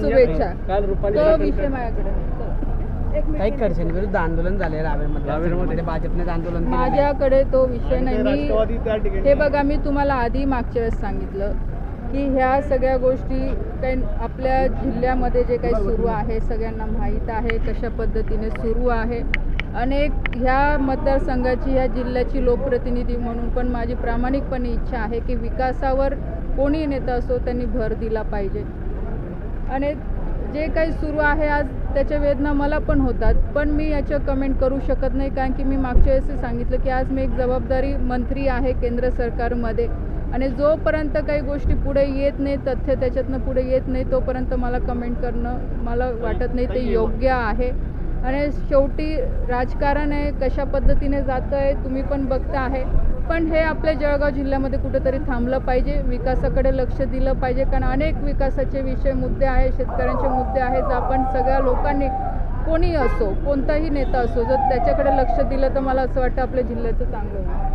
शुभेच्छा. काल रुपाली तो चाकणकर- विषय माझ्याकडे नाही. एक काही मिनिट. खडसेंविरुद्ध आंदोलन झाले रावेरमध्ये भाजपने आंदोलन केलेलं आहे. माझ्याकडे तो विषय नाही. राष्ट्रवादी त्या ठिकाणी हे बघा, मी तुम्हाला आधी मागच्या वेळेस सांगितलं की ह्या सगळ्या गोष्टी काही आपल्या जिल्ह्यामध्ये जे काही सुरू आहे सगळ्यांना माहीत आहे कशा पद्धतीने सुरू आहे. अनेक ह्या मतदारसंघाची ह्या जिल्ह्याची लोकप्रतिनिधी म्हणून पण माझी प्रामाणिकपणे इच्छा आहे की विकासावर कोणी नेता असो त्यांनी भर दिला पाहिजे. आणि जे काही सुरू आहे आज त्याच्या वेदना मला पण होतात, पण मी याच्या कमेंट करू शकत नाही कारण की मी मागच्या वेळेस सांगितलं की आज मी एक जबाबदारी मंत्री आहे केंद्र सरकारमध्ये आणि जोपर्यंत काही गोष्टी पुढे येत नाही, तथ्य त्याच्यातनं पुढे येत नाही, तोपर्यंत मला कमेंट करणं मला वाटत नाही ते योग्य आहे. आणि शेवटी राजकारण आहे, कशा पद्धतीने जातं आहे तुम्ही पण बघता आहे. पण हे आपल्या जळगाव जिल्ह्यामध्ये कुठेतरी थांबलं पाहिजे, विकासाकडे लक्ष दिलं पाहिजे कारण अनेक विकासाचे विषय मुद्दे आहे, शेतकऱ्यांचे मुद्दे आहेत. आपण सगळ्या लोकांनी कोणी असो कोणताही नेता असो जर त्याच्याकडे लक्ष दिलं तर मला असं वाटतं आपल्या जिल्ह्याचं चांगलं होईल.